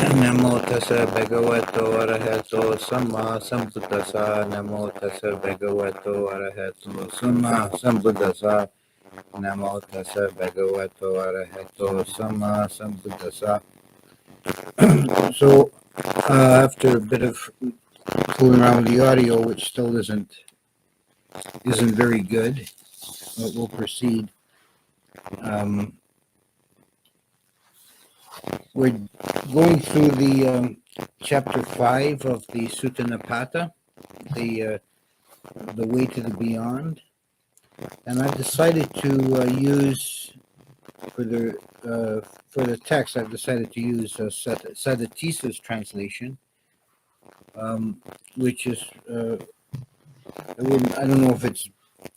Namo tassa bhagavato arahato samma sambuddhassa. Namo tassa bhagavato arahato samma sambuddhassa. Namo tassa bhagavato arahato samma sambuddhassa. So, after a bit of fooling around with the audio, which still isn't very good, but we'll proceed. We're going through the chapter 5 of the Sutta Nipata, the way to the beyond, and I've decided to use for the text. I've decided to use Sadatisa's translation, which is I don't know if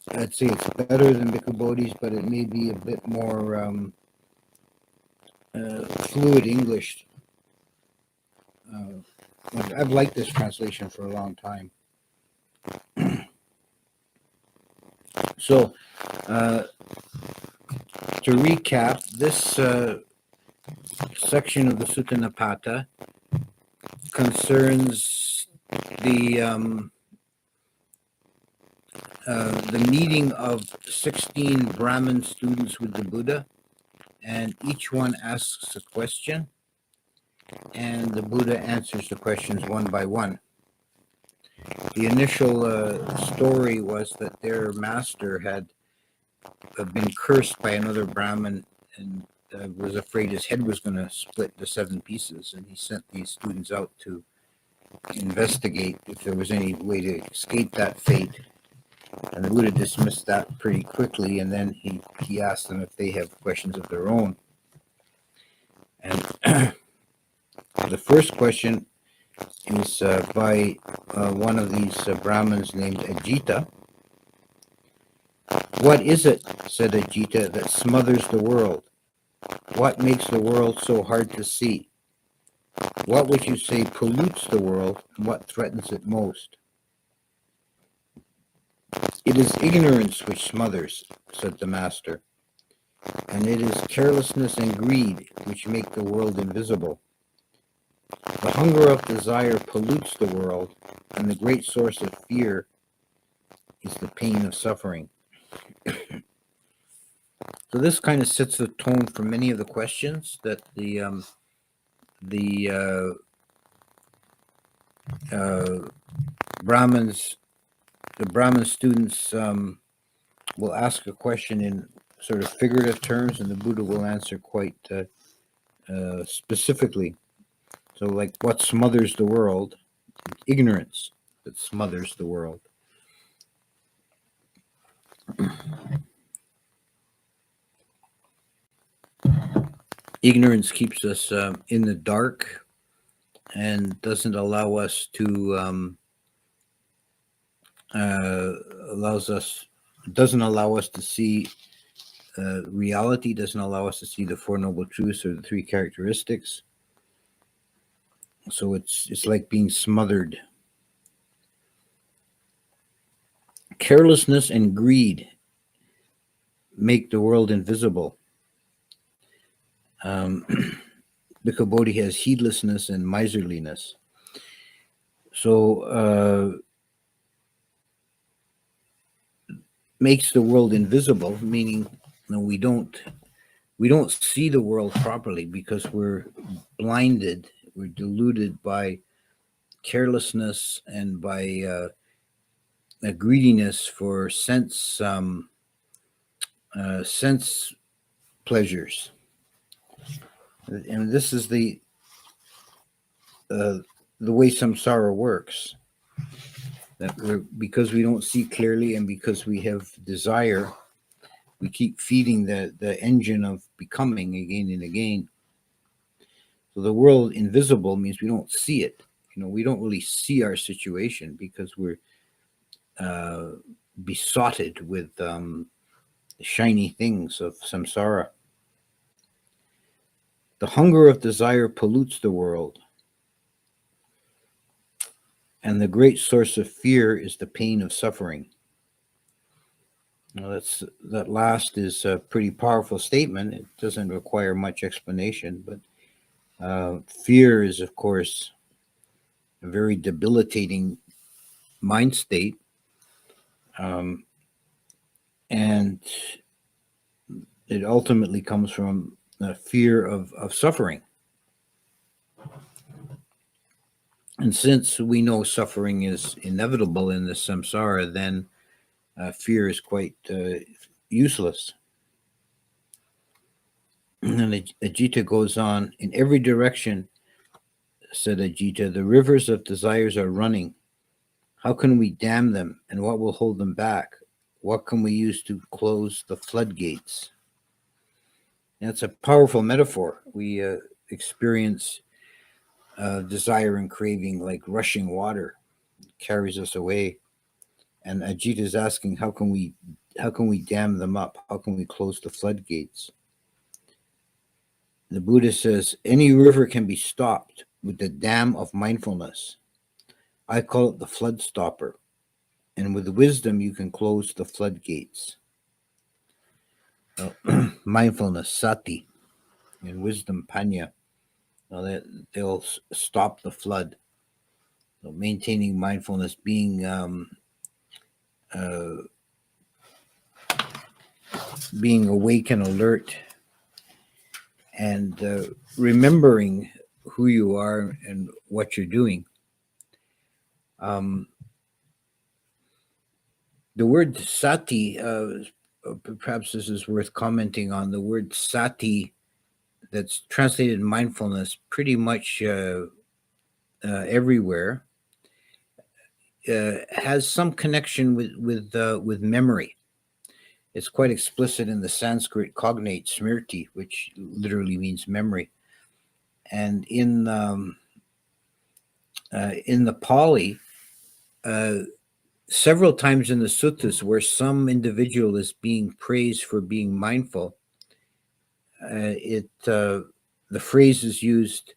I'd say it's better than Bhikkhu Bodhi's, but it may be a bit more fluid English. I've liked this translation for a long time. So, to recap, this section of the Sutta Nipata concerns the meeting of 16 Brahmin students with the Buddha, and each one asks a question, and the Buddha answers the questions one by one. The initial story was that their master had been cursed by another Brahmin and was afraid his head was going to split to 7 pieces, and he sent these students out to investigate if there was any way to escape that fate. And the Buddha dismissed that pretty quickly, and then he asked them if they have questions of their own. And the first question is by one of these Brahmins named Ajita. "What is it," said Ajita, "that smothers the world? What makes the world so hard to see? What would you say pollutes the world, and what threatens it most?" "It is ignorance which smothers," said the master, "and it is carelessness and greed which make the world invisible. The hunger of desire pollutes the world, and the great source of fear is the pain of suffering." So this kind of sets the tone for many of the questions that the Brahmin students will ask a question in sort of figurative terms, and the Buddha will answer quite specifically. So, like, what smothers the world? Ignorance that smothers the world. Ignorance keeps us in the dark and doesn't allow us to doesn't allow us to see reality, doesn't allow us to see the Four Noble Truths or the 3 characteristics. So it's like being smothered. Carelessness and greed make the world invisible. Bhikkhu Bodhi has heedlessness and miserliness. So makes the world invisible, meaning we don't see the world properly because we're blinded, we're deluded by carelessness and by a greediness for sense pleasures. And this is the way samsara works. That because we don't see clearly and because we have desire, we keep feeding the engine of becoming again and again. So the world invisible means we don't see it. We don't really see our situation because we're besotted with shiny things of samsara. The hunger of desire pollutes the world, and the great source of fear is the pain of suffering. Now that last is a pretty powerful statement. It doesn't require much explanation, but Fear is, of course, a very debilitating mind state. And it ultimately comes from a fear of suffering. And since we know suffering is inevitable in the samsara, then fear is quite useless. And Ajita goes on, in every direction, said Ajita, the rivers of desires are running. How can we dam them, and what will hold them back? What can we use to close the floodgates? That's a powerful metaphor. We experience desire and craving like rushing water, it carries us away. And Ajita is asking, how can we dam them up? How can we close the floodgates? The Buddha says, any river can be stopped with the dam of mindfulness. I call it the flood stopper. And with wisdom, you can close the floodgates. Mindfulness, sati, and wisdom, panya. They'll stop the flood. So maintaining mindfulness, being awake and alert, and remembering who you are and what you're doing. The word sati, perhaps this is worth commenting on. The word sati, that's translated mindfulness, pretty much everywhere, has some connection with memory. It's quite explicit in the Sanskrit cognate smriti, which literally means memory, and in the Pali, several times in the suttas where some individual is being praised for being mindful, the phrase is used,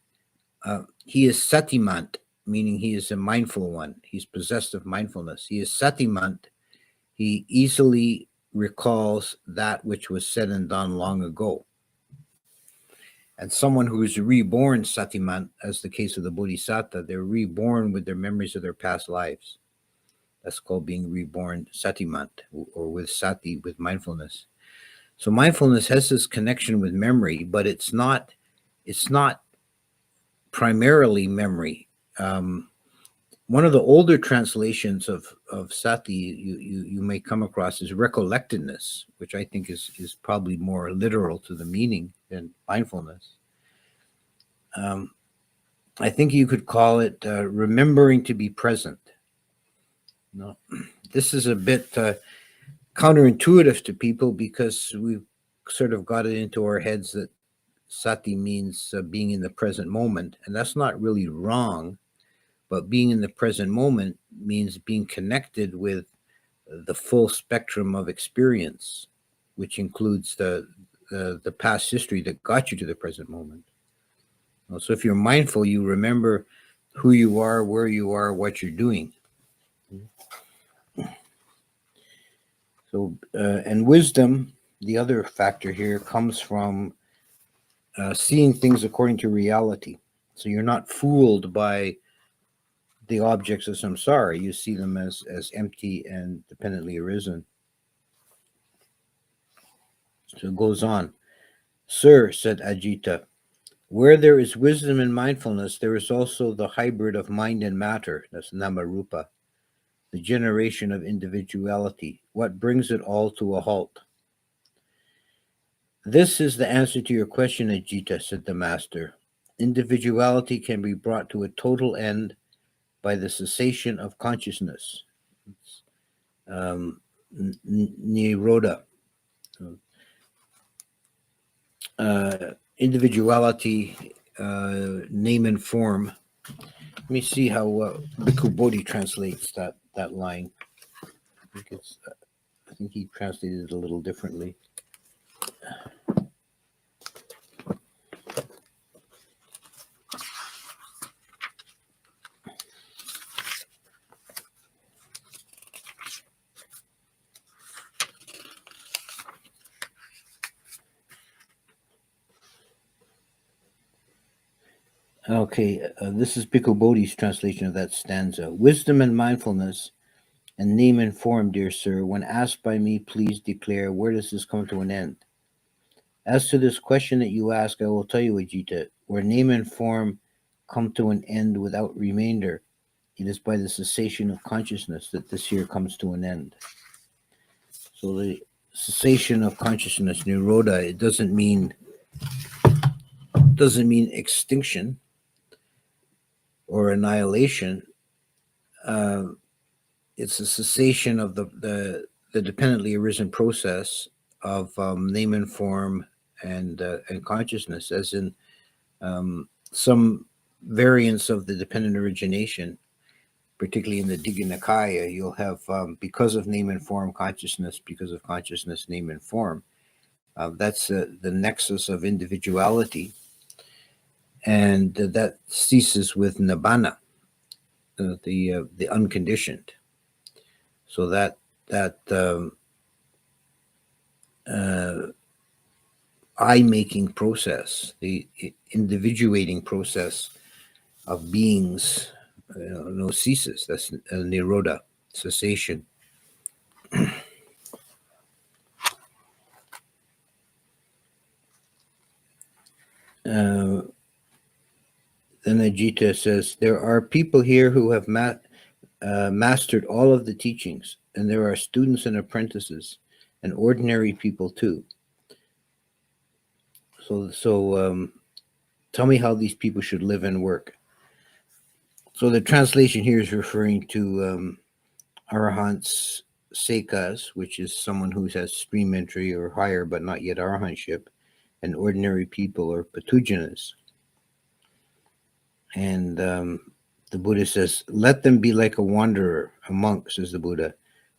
he is satimant, meaning he is a mindful one. He's possessed of mindfulness. He is satimant. He easily recalls that which was said and done long ago. And someone who is reborn satimant, as the case of the bodhisattva, they're reborn with their memories of their past lives. That's called being reborn satimant, or with sati, with mindfulness. So mindfulness has this connection with memory, but it's not primarily memory. One of the older translations of sati you may come across is recollectedness, which I think is probably more literal to the meaning than mindfulness. I think you could call it remembering to be present. No, this is a bit counterintuitive to people because we've sort of got it into our heads that sati means being in the present moment, and that's not really wrong. But being in the present moment means being connected with the full spectrum of experience, which includes the past history that got you to the present moment. So if you're mindful, you remember who you are, where you are, what you're doing. So, and wisdom, the other factor here, comes from seeing things according to reality. So you're not fooled by the objects of samsara. You see them as empty and dependently arisen. So it goes on. Sir, said Ajita, where there is wisdom and mindfulness, there is also the hybrid of mind and matter. That's namarupa, the generation of individuality. What brings it all to a halt? This is the answer to your question, Ajita, said the master. Individuality can be brought to a total end by the cessation of consciousness. Nirodha. Individuality, name and form. Let me see how Bhikkhu Bodhi translates that line. I think he translated it a little differently. Okay, this is Bhikkhu Bodhi's translation of that stanza. Wisdom and mindfulness and name and form, dear sir, when asked by me, please declare, where does this come to an end? As to this question that you ask, I will tell you, Ajita, where name and form come to an end without remainder, it is by the cessation of consciousness that this here comes to an end. So the cessation of consciousness, nirodha, it doesn't mean extinction or annihilation. It's a cessation of the dependently arisen process of name and form and consciousness, as in some variants of the dependent origination, particularly in the Digha Nikaya, you'll have, because of name and form consciousness, because of consciousness, name and form, that's the nexus of individuality, and that ceases with nibbana, the unconditioned. So that I-making process, the individuating process of beings, no ceases. That's nirodha, cessation. Then Ajita says, there are people here who have mastered all of the teachings, and there are students and apprentices, and ordinary people too. So tell me how these people should live and work. So the translation here is referring to arahants, sekas, which is someone who has stream entry or higher but not yet arahantship, and ordinary people or patujanas. And the Buddha says, let them be like a wanderer, a monk, says the Buddha,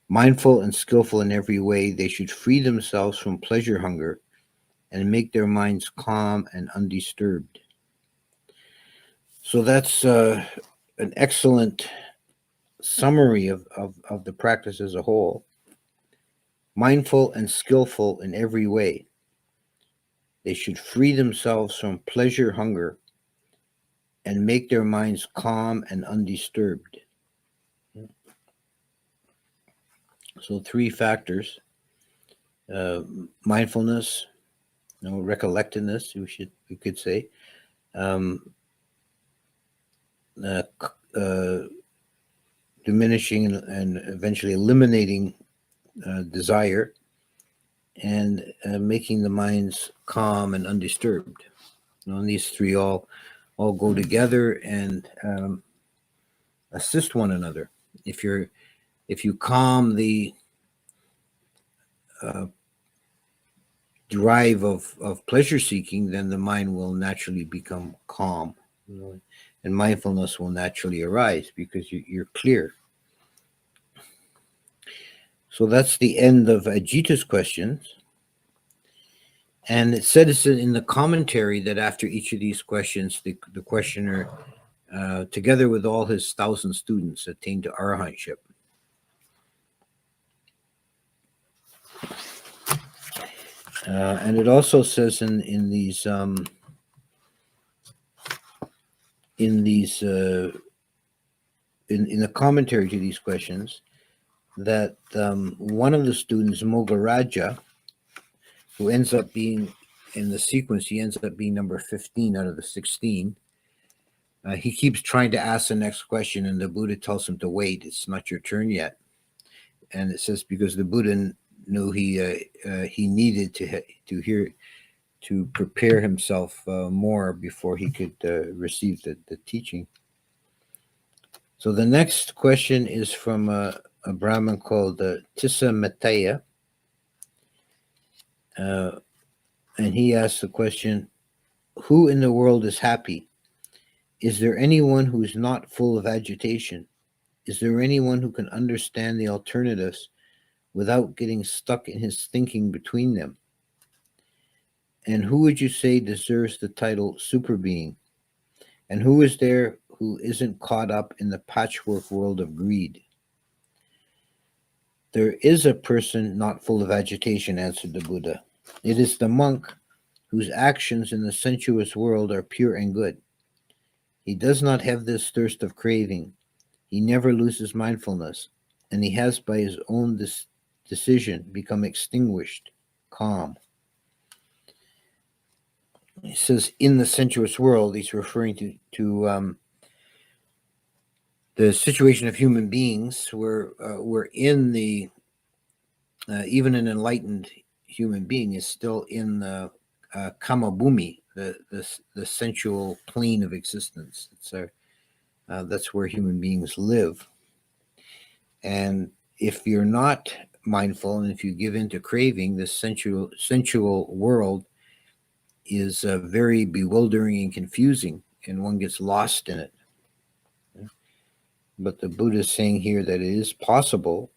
mindful and skillful in every way. They should free themselves from pleasure hunger and make their minds calm and undisturbed. So that's an excellent summary of the practice as a whole. Mindful and skillful in every way. They should free themselves from pleasure hunger and make their minds calm and undisturbed. So 3 factors: mindfulness, recollectedness, we could say, diminishing and eventually eliminating desire, and making the minds calm and undisturbed. And these 3 all go together and assist one another. If you calm the drive of pleasure seeking, then the mind will naturally become calm, and mindfulness will naturally arise because you're clear. So that's the end of Ajita's questions. And it says in the commentary that after each of these questions, the questioner, together with all his 1,000 students, attained to arahantship. And it also says in the commentary to these questions that one of the students, Mogaraja, who ends up being, in the sequence, he ends up being number 15 out of the 16. He keeps trying to ask the next question, and the Buddha tells him to wait. It's not your turn yet. And it says because the Buddha knew he needed to prepare himself more before he could receive the teaching. So the next question is from a Brahmin called Tissa Mataya. And he asks the question, who in the world is happy? Is there anyone who is not full of agitation? Is there anyone who can understand the alternatives without getting stuck in his thinking between them? And who would you say deserves the title superbeing? And who is there who isn't caught up in the patchwork world of greed? There is a person not full of agitation, answered the Buddha. It is the monk whose actions in the sensuous world are pure and good. He does not have this thirst of craving. He never loses mindfulness, and he has by his own decision become extinguished, calm. He says in the sensuous world, he's referring to the situation of human beings, where we're in the even an enlightened human being is still in the kama bhumi, the sensual plane of existence. That's where human beings live. And if you're not mindful, and if you give in to craving, this sensual world is very bewildering and confusing, and one gets lost in it. But the Buddha is saying here that it is possible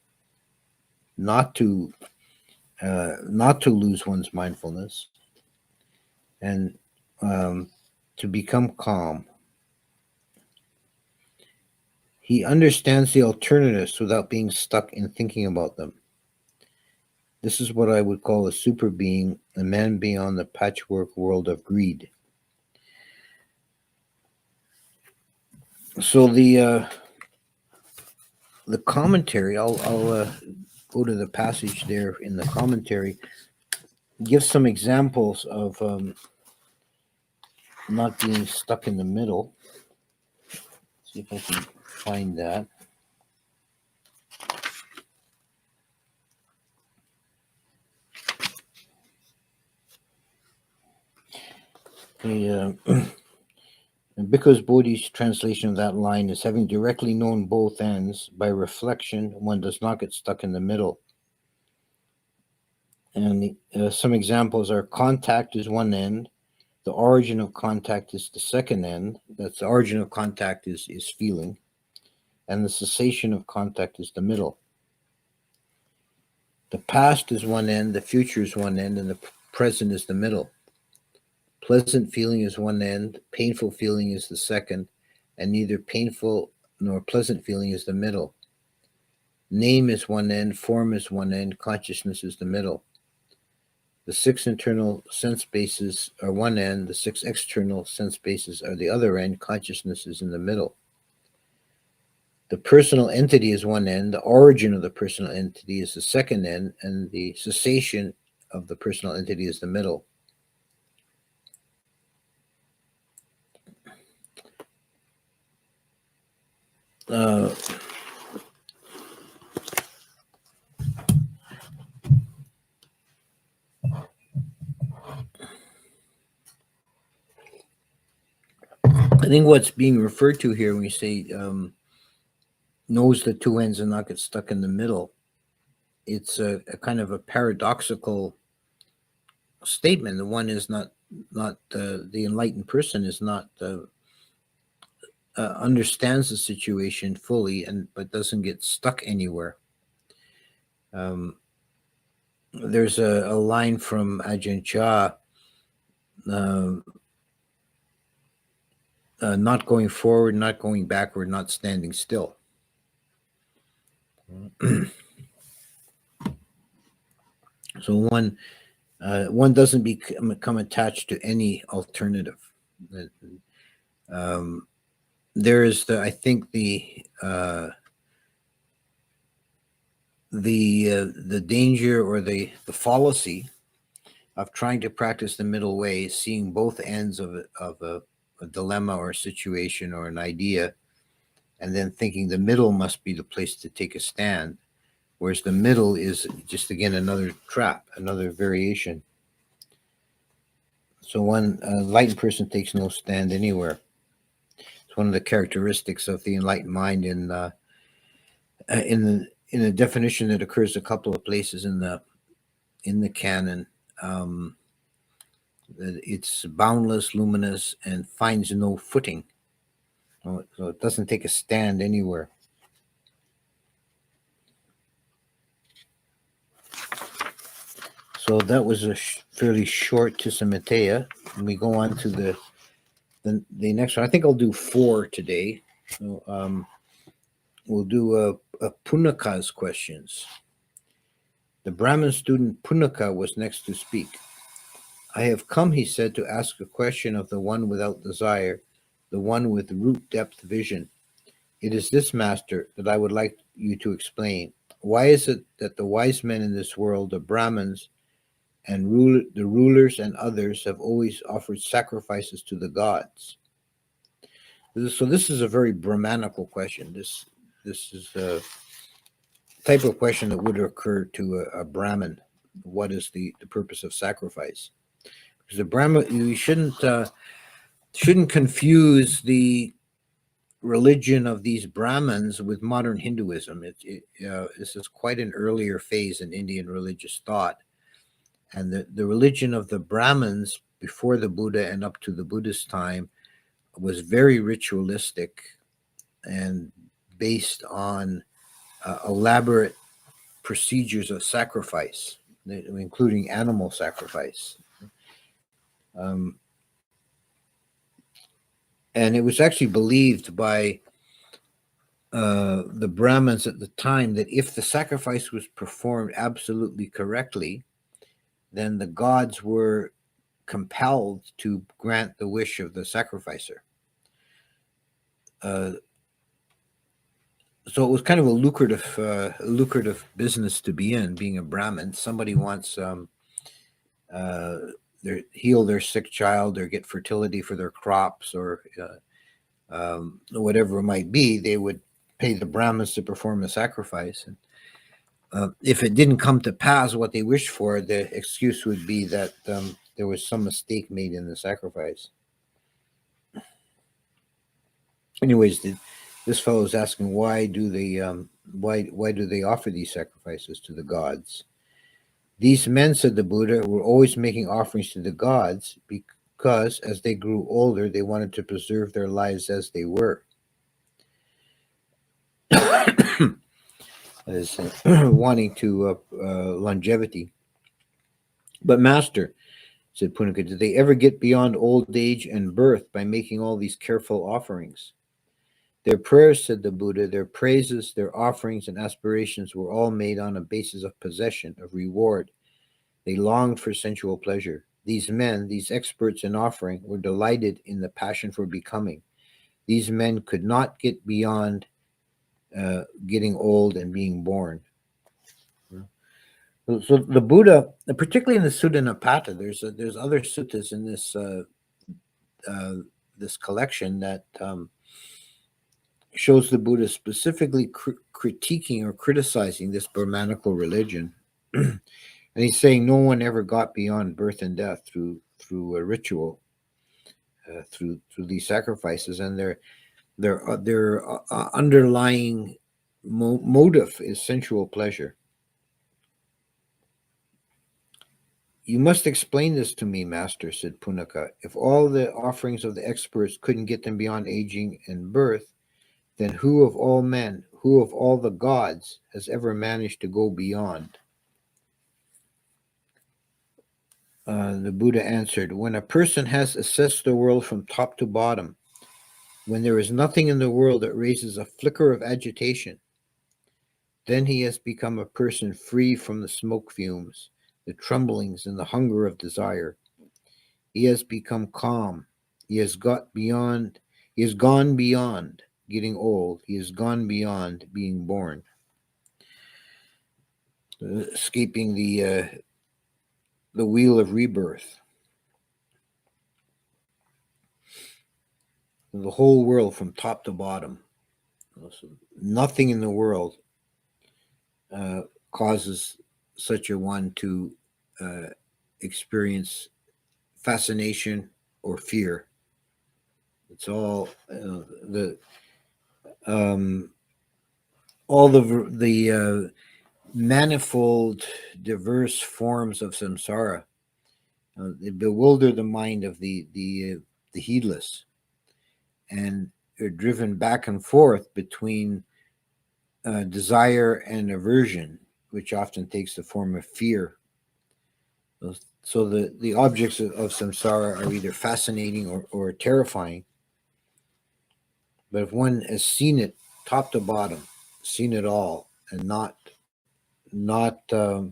not to lose one's mindfulness and to become calm. He understands the alternatives without being stuck in thinking about them. This is what I would call a super being, a man beyond the patchwork world of greed. So the commentary, I'll go to the passage there in the commentary, give some examples of not being stuck in the middle. See if I can find that. Okay, and because Bodhi's translation of that line is having directly known both ends, by reflection, one does not get stuck in the middle. And some examples are contact is one end, the origin of contact is the second end, that's the origin of contact is feeling, and the cessation of contact is the middle. The past is one end, the future is one end, and the present is the middle. Pleasant feeling is one end, painful feeling is the second, and neither painful nor pleasant feeling is the middle. Name is one end, form is one end, consciousness is the middle. The 6 internal sense bases are one end, the 6 external sense bases are the other end, consciousness is in the middle. The personal entity is one end, the origin of the personal entity is the second end, and the cessation of the personal entity is the middle. I think what's being referred to here when you say knows the two ends and not get stuck in the middle, it's a kind of a paradoxical statement. The one is not the enlightened person is not understands the situation fully, but doesn't get stuck anywhere. There's a line from Ajahn Chah, not going forward, not going backward, not standing still. So one doesn't become attached to any alternative. There is I think the danger or the fallacy of trying to practice the middle way, seeing both ends of a dilemma or a situation or an idea, and then thinking the middle must be the place to take a stand, whereas the middle is just, again, another trap, another variation. So one enlightened person takes no stand anywhere. It's one of the characteristics of the enlightened mind in a definition that occurs a couple of places in the canon. It's boundless, luminous, and finds no footing. So it doesn't take a stand anywhere. So that was a fairly short Tisamateya. And we go on to the next one. I think I'll do 4 today. So we'll do a Punnaka's questions. The Brahmin student Punnaka was next to speak. I have come, he said, to ask a question of the one without desire, the one with root depth vision. It is this, Master, that I would like you to explain. Why is it that the wise men in this world, the Brahmins, and the rulers and others have always offered sacrifices to the gods? So this is a very Brahmanical question. This is a type of question that would occur to a Brahmin. What is the purpose of sacrifice? Because the Brahmin, you shouldn't confuse the religion of these Brahmins with modern Hinduism. This is quite an earlier phase in Indian religious thought. And the religion of the Brahmins before the Buddha and up to the Buddha's time was very ritualistic and based on elaborate procedures of sacrifice, including animal sacrifice. And it was actually believed by the Brahmins at the time that if the sacrifice was performed absolutely correctly, then the gods were compelled to grant the wish of the sacrificer. So it was kind of a lucrative business to be in, being a Brahmin. Somebody wants heal their sick child or get fertility for their crops or whatever it might be, they would pay the Brahmins to perform a sacrifice. And if it didn't come to pass what they wished for, the excuse would be that there was some mistake made in the sacrifice. Anyways, this fellow is asking why do they offer these sacrifices to the gods? These men, said the Buddha, were always making offerings to the gods because as they grew older, they wanted to preserve their lives as they were. As wanting to longevity. But Master, said Punnadhammo, did they ever get beyond old age and birth by making all these careful offerings? Their prayers, said the Buddha, their praises, their offerings and aspirations were all made on a basis of possession, of reward. They longed for sensual pleasure. These men, these experts in offering, were delighted in the passion for becoming. These men could not get beyond getting old and being born. So the Buddha, particularly in the Sutta Nipata, there's other suttas in this this collection that shows the Buddha specifically critiquing or criticizing this Brahmanical religion, and he's saying no one ever got beyond birth and death through a ritual, through these sacrifices, and their underlying motive is sensual pleasure. You must explain this to me, Master, said Punnadhammo. If all the offerings of the experts couldn't get them beyond aging and birth, then who of all men, who of all the gods has ever managed to go beyond? The Buddha answered, when a person has assessed the world from top to bottom, when there is nothing in the world that raises a flicker of agitation, then he has become a person free from the smoke fumes, the tremblings, and the hunger of desire. He has become calm. He has gone beyond getting old. He has gone beyond being born, escaping the wheel of rebirth. The whole world from top to bottom. So nothing in the world causes such a one to experience fascination or fear. It's all all the manifold, diverse forms of samsara. They bewilder the mind of the heedless, and are driven back and forth between desire and aversion, which often takes the form of fear. So the objects of samsara are either fascinating or terrifying. But if one has seen it top to bottom, seen it all, and not not experiencing any agitation,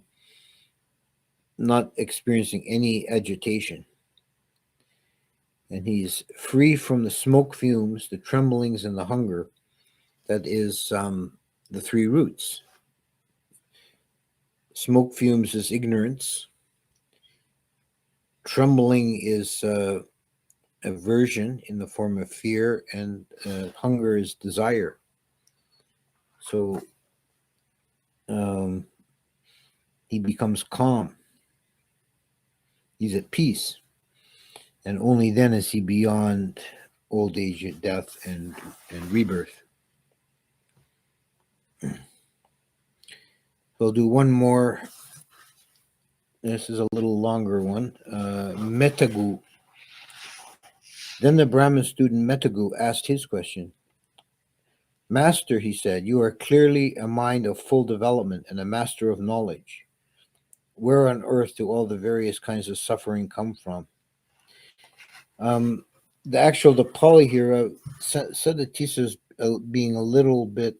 then he has become a person free from the smoke fumes, the tremblings, and the hunger of desire. He has gone beyond getting old. He has gone beyond being born. The Buddha answered, when a person has assessed the world from top to bottom, when there is nothing in the world that raises a flicker of agitation, then he has become a person free from the smoke fumes, the tremblings, and the hunger of desire. He has gone beyond and he's free from the smoke fumes, the tremblings, and the hunger. That is the three roots. Smoke fumes is ignorance. Trembling is aversion in the form of fear, and hunger is desire. So he becomes calm. He's at peace. And only then is he beyond old age, death, and rebirth. We'll do one more. This is a little longer one. Metagu. Then the Brahmin student Metagu asked his question. Master, he said, you are clearly a mind of full development and a master of knowledge. Where on earth do all the various kinds of suffering come from? The Pali here, Siddhatisa is being a little bit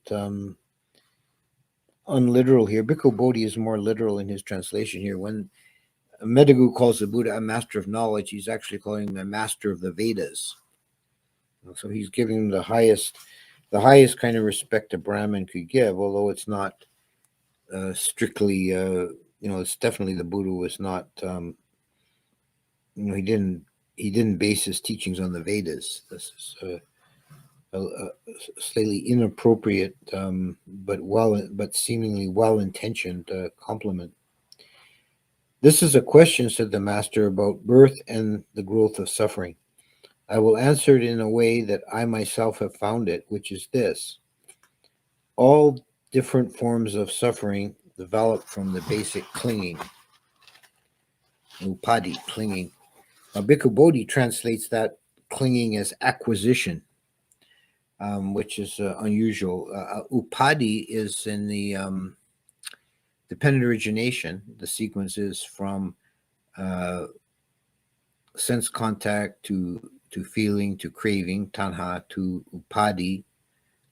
unliteral here. Bhikkhu Bodhi is more literal in his translation here. When Metagu calls the Buddha a master of knowledge, he's actually calling him a master of the Vedas. So he's giving him the highest kind of respect a Brahmin could give, although it's not strictly, it's definitely the Buddha was not, he didn't base his teachings on the Vedas. This is a slightly inappropriate, but seemingly well-intentioned compliment. This is a question, said the master, about birth and the growth of suffering. I will answer it in a way that I myself have found it, which is this. All different forms of suffering develop from the basic clinging, upadi, clinging. Now, Bhikkhu Bodhi translates that clinging as acquisition, which is unusual. Upadi is in the dependent origination. The sequence is from sense contact to feeling to craving, tanha, to upadi,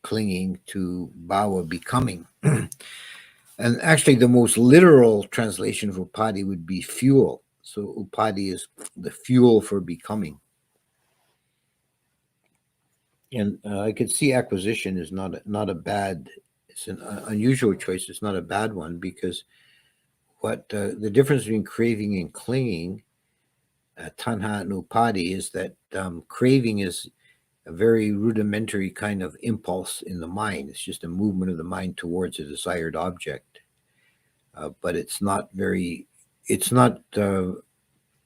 clinging, to bhava, becoming. And actually, the most literal translation of upadi would be fuel. So upadi is the fuel for becoming. And I could see acquisition is not a bad. It's an unusual choice. It's not a bad one, because what the difference between craving and clinging, tanha and upadi, is that craving is a very rudimentary kind of impulse in the mind. It's just a movement of the mind towards a desired object, but it's not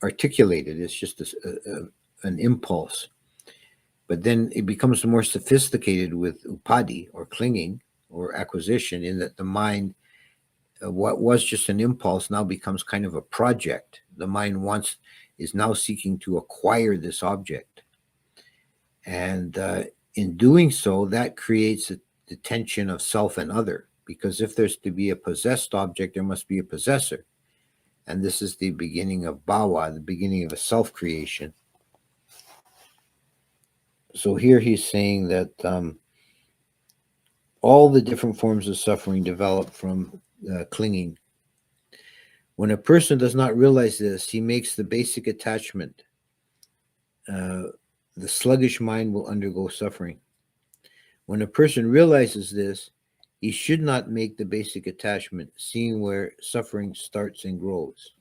articulated. It's just an impulse. But then it becomes more sophisticated with upadi, or clinging, or acquisition, in that the mind, what was just an impulse, now becomes kind of a project. The mind is now seeking to acquire this object. And in doing so, that creates the tension of self and other, because if there's to be a possessed object, there must be a possessor. And this is the beginning of bhava, the beginning of a self-creation. So here he's saying that all the different forms of suffering develop from clinging. When a person does not realize this, he makes the basic attachment. The sluggish mind will undergo suffering. When a person realizes this, he should not make the basic attachment, seeing where suffering starts and grows.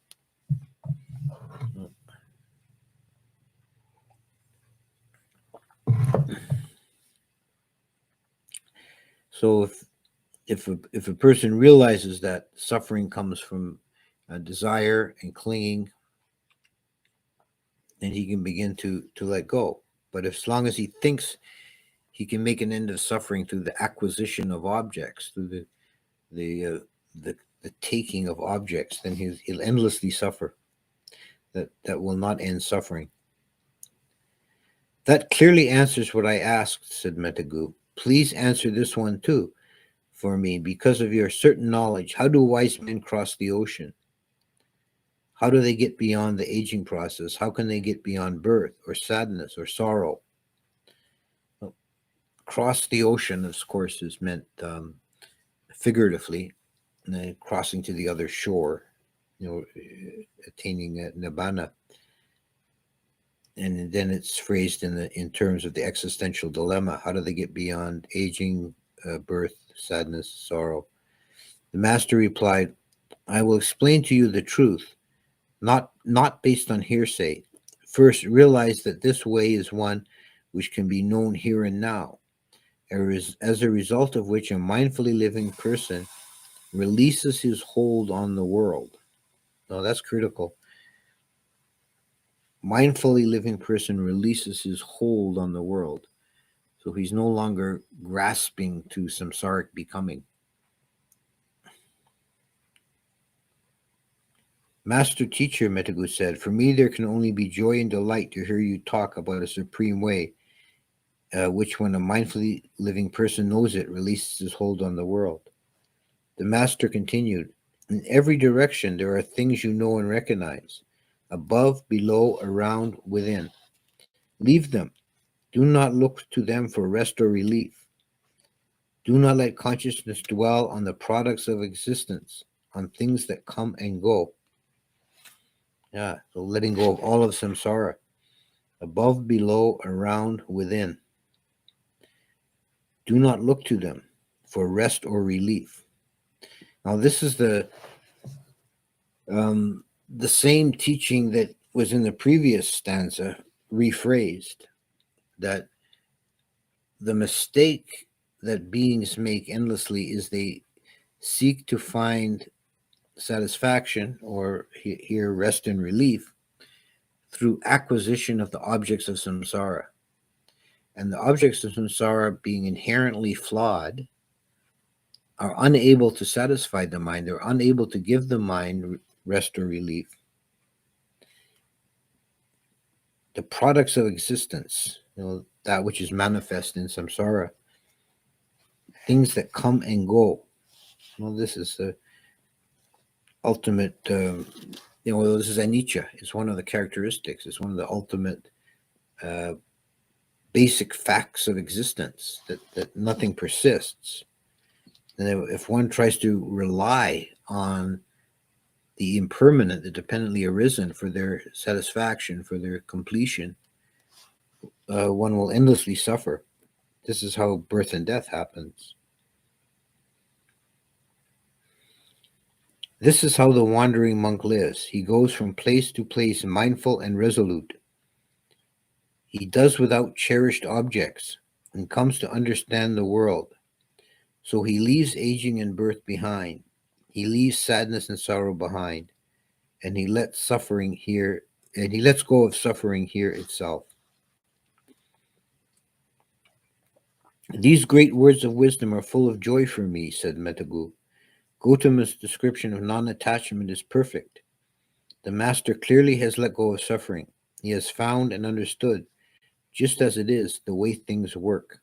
So if a person realizes that suffering comes from desire and clinging, then he can begin to let go. But as long as he thinks he can make an end of suffering through the acquisition of objects, through the taking of objects, then he'll endlessly suffer. That will not end suffering. That clearly answers what I asked, said Metagu. Please answer this one too for me, because of your certain knowledge. How do wise men cross the ocean? How do they get beyond the aging process? How can they get beyond birth or sadness or sorrow? Well, cross the ocean, of course, is meant figuratively, crossing to the other shore, attaining nibbana. and then it's phrased in terms of the existential dilemma. How do they get beyond aging, birth, sadness, sorrow? The master replied, I will explain to you the truth, not based on hearsay. First, realize that this way is one which can be known here and now, as a result of which a mindfully living person releases his hold on the world. Now, that's critical. Mindfully living person releases his hold on the world. So he's no longer grasping to samsaric becoming. Master teacher, Metagu said, for me there can only be joy and delight to hear you talk about a supreme way, which when a mindfully living person knows it, releases his hold on the world. The master continued, in every direction there are things you know and recognize, above, below, around, within. Leave them. Do not look to them for rest or relief. Do not let consciousness dwell on the products of existence, on things that come and go. Yeah, so letting go of all of samsara, above, below, around, within. Do not look to them for rest or relief. Now, this is the same teaching that was in the previous stanza, rephrased, that the mistake that beings make endlessly is they seek to find satisfaction, or here rest and relief, through acquisition of the objects of samsara. And the objects of samsara, being inherently flawed, are unable to satisfy the mind. They're unable to give the mind rest or relief. The products of existence, that which is manifest in samsara, things that come and go. This is the ultimate, this is anicca. It's one of the characteristics. It's one of the ultimate basic facts of existence, that nothing persists. And if one tries to rely on the impermanent, the dependently arisen for their satisfaction, for their completion, one will endlessly suffer. This is how birth and death happens. This is how the wandering monk lives. He goes from place to place, mindful and resolute. He does without cherished objects and comes to understand the world. So he leaves aging and birth behind. He leaves sadness and sorrow behind, and he lets go of suffering here itself. These great words of wisdom are full of joy for me, said Metagu. Gautama's description of non-attachment is perfect. The master clearly has let go of suffering. He has found and understood, just as it is, the way things work.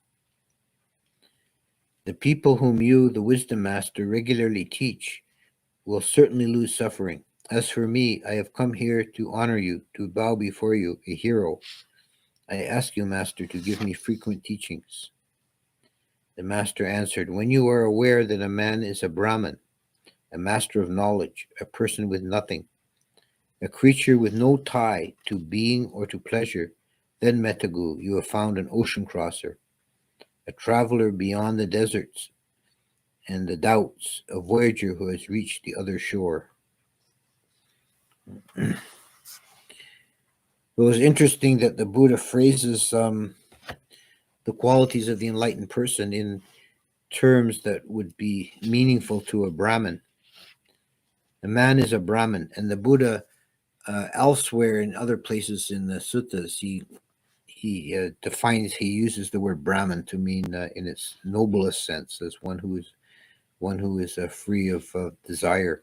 The people whom you, the wisdom master, regularly teach will certainly lose suffering. As for me, I have come here to honor you, to bow before you, a hero. I ask you, master, to give me frequent teachings. The master answered, when you are aware that a man is a Brahmin, a master of knowledge, a person with nothing, a creature with no tie to being or to pleasure, then, Metagu, you have found an ocean crosser, a traveler beyond the deserts and the doubts, a voyager who has reached the other shore. It was interesting that the Buddha phrases the qualities of the enlightened person in terms that would be meaningful to a Brahmin. A man is a Brahmin, and the Buddha elsewhere in other places in the suttas, he uses the word Brahmin to mean, in its noblest sense, as one who is free of desire.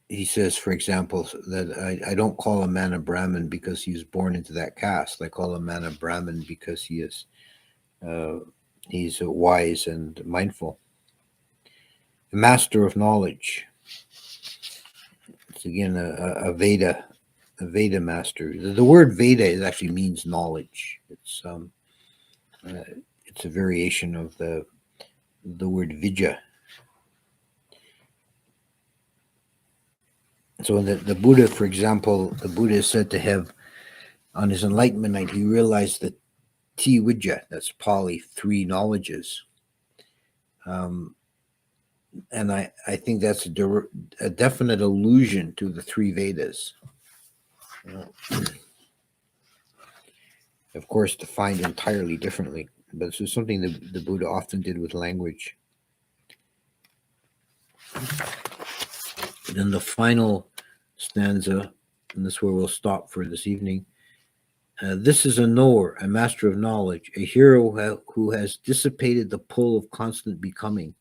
He says, for example, that I don't call a man a Brahmin because he was born into that caste. I call a man a Brahmin because he's wise and mindful. A master of knowledge. It's again a Veda master. The word Veda actually means knowledge. It's a variation of the word Vijja. So the Buddha, for example, the Buddha is said to have, on his enlightenment night, he realized that T-Widya, that's Pali, 3 knowledges. And I think that's a definite allusion to the 3 Vedas. Of course, defined entirely differently, but this is something that the Buddha often did with language. And then the final stanza, and this is where we'll stop for this evening. This is a knower, a master of knowledge, a hero who has dissipated the pull of constant becoming,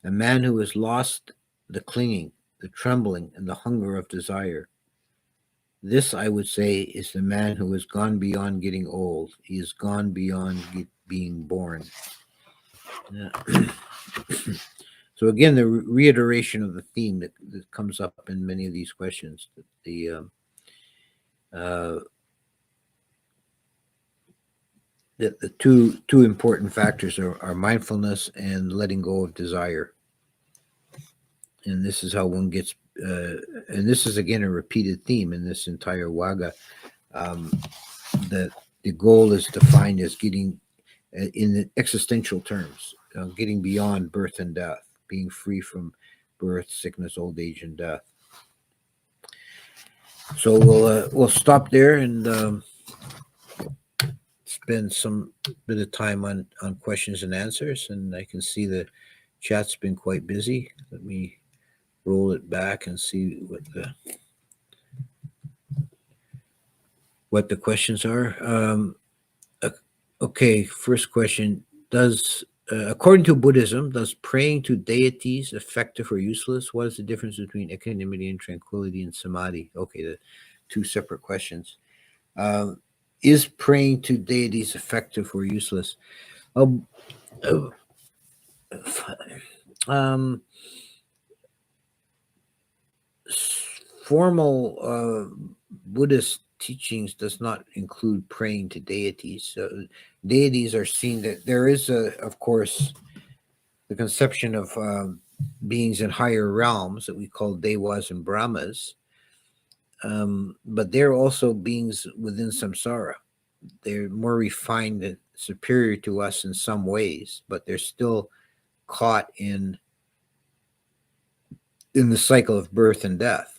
a man who has lost the clinging, the trembling, and the hunger of desire. This, I would say, is the man who has gone beyond getting old. He has gone beyond being born. Yeah. So again, the reiteration of the theme that comes up in many of these questions. The two important factors are mindfulness and letting go of desire. And this is how one gets, and this is again a repeated theme in this entire Wagga. That the goal is defined as getting, in the existential terms, getting beyond birth and death, being free from birth, sickness, old age, and death. So we'll stop there and spend some bit of time on questions and answers. And I can see the chat's been quite busy. Let me roll it back and see what the questions are. Okay, first question: Does according to Buddhism, does praying to deities effective or useless? What is the difference between equanimity and tranquility and samadhi? Okay, the 2 separate questions. Is praying to deities effective or useless? Formal Buddhist teachings does not include praying to deities. Deities are seen that there is, of course, the conception of beings in higher realms that we call devas and brahmas, but they're also beings within samsara. They're more refined and superior to us in some ways, but they're still caught in the cycle of birth and death.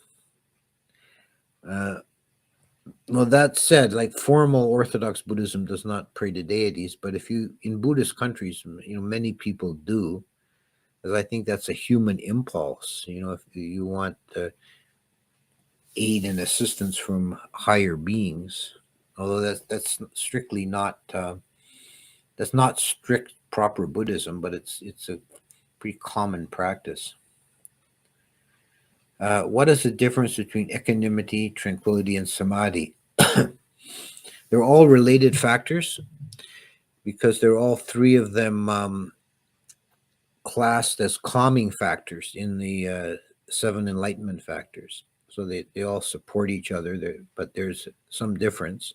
Well, that said, like formal Orthodox Buddhism does not pray to deities, but if you, in Buddhist countries, many people do, because I think that's a human impulse. If you want aid and assistance from higher beings, although that's strictly not that's not strict proper Buddhism, but it's a pretty common practice. What is the difference between equanimity, tranquility, and samadhi? They're all related factors because they're all 3 of them classed as calming factors in the 7 enlightenment factors. So they all support each other, but there's some difference.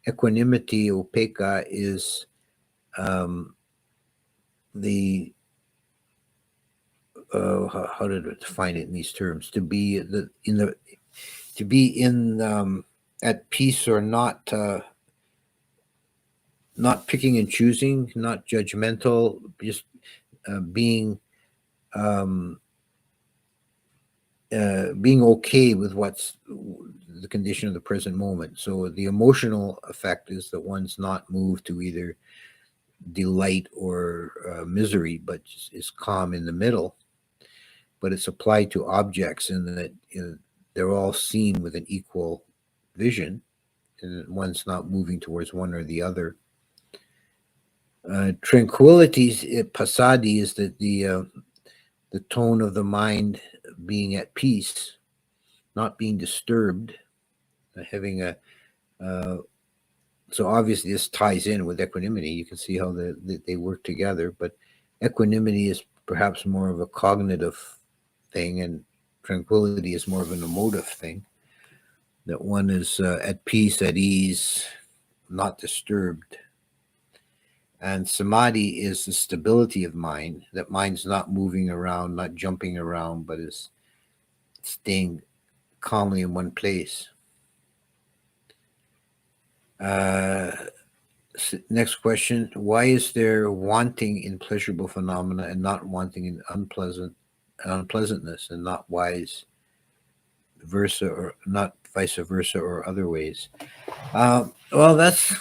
Equanimity, upekkha, is the how to define it in these terms: to be at peace, or not picking and choosing, not judgmental, just being okay with what's the condition of the present moment. So the emotional effect is that one's not moved to either delight or misery, but is calm in the middle. But it's applied to objects in that they're all seen with an equal vision, and one's not moving towards one or the other. Tranquility, passaddhi, is that the tone of the mind being at peace, not being disturbed, having a so obviously this ties in with equanimity. You can see how they work together, but equanimity is perhaps more of a cognitive thing, and tranquility is more of an emotive thing, that one is at peace, at ease, not disturbed. And samadhi is the stability of mind, that mind's not moving around, not jumping around, but is staying calmly in one place. Next question: why is there wanting in pleasurable phenomena and not wanting in unpleasantness, and not vice versa, or not vice versa, or other ways? Well, that's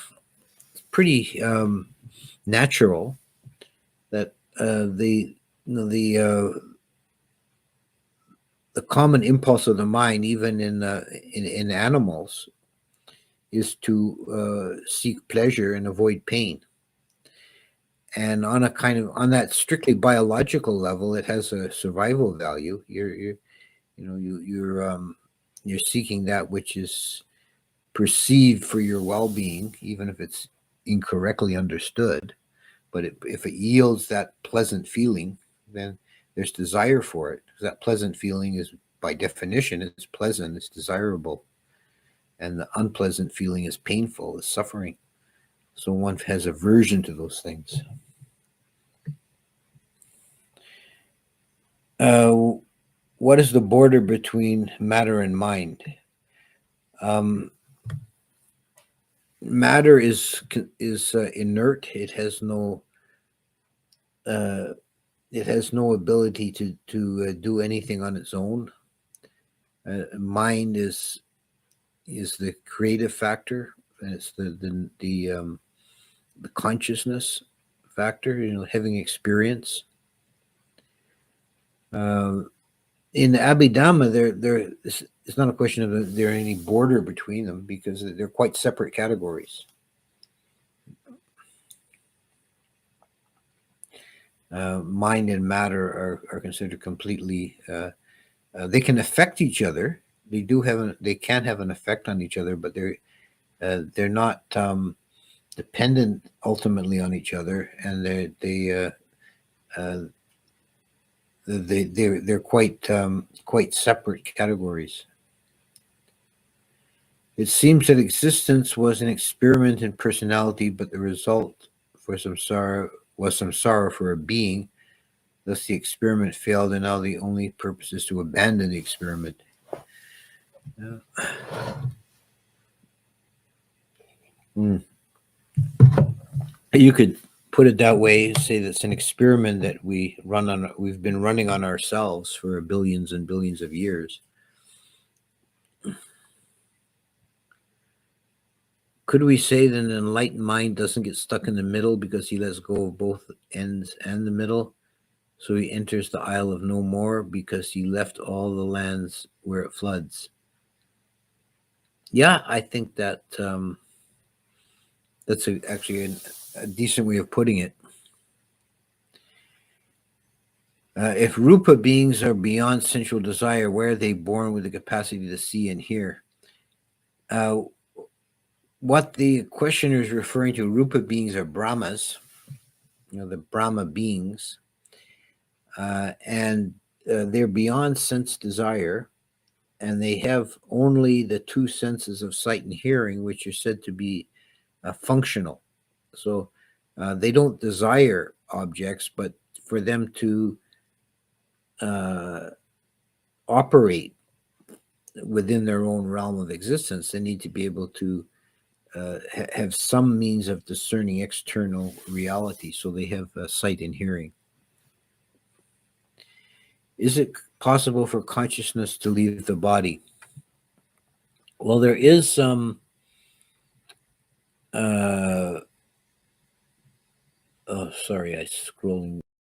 pretty natural. That the common impulse of the mind, even in animals, is to seek pleasure and avoid pain. And on a kind of on that strictly biological level, it has a survival value. You're seeking that which is perceived for your well-being, even if it's incorrectly understood. But if it yields that pleasant feeling, then there's desire for it. Because that pleasant feeling is, by definition, it's pleasant, it's desirable. And the unpleasant feeling is painful, is suffering. So one has aversion to those things. What is the border between matter and mind? Matter is inert. It has no ability to do anything on its own. Mind is the creative factor, and it's the consciousness factor. Having experience. In Abhidhamma, it's not a question of there any border between them, because they're quite separate categories. Mind and matter are considered completely. They can affect each other. They can have an effect on each other, but they're not dependent ultimately on each other, and they're quite separate categories. It seems that existence was an experiment in personality, but the result was some sorrow for a being. Thus, the experiment failed, and now the only purpose is to abandon the experiment. You could put it that way, say that's an experiment that we've been running on ourselves for billions and billions of years. Could we say that an enlightened mind doesn't get stuck in the middle because he lets go of both ends and the middle? So he enters the Isle of No More because he left all the lands where it floods. Yeah, I think that that's actually a decent way of putting it. If Rupa beings are beyond sensual desire, where are they born with the capacity to see and hear? What the questioner is referring to, Rupa beings are Brahmas, the Brahma beings, and they're beyond sense desire, and they have only the two senses of sight and hearing, which are said to be functional. So they don't desire objects, but for them to operate within their own realm of existence, they need to be able to have some means of discerning external reality. So they have sight and hearing. Is it possible for consciousness to leave the body? Well, there is some. Oh, sorry, I scrolling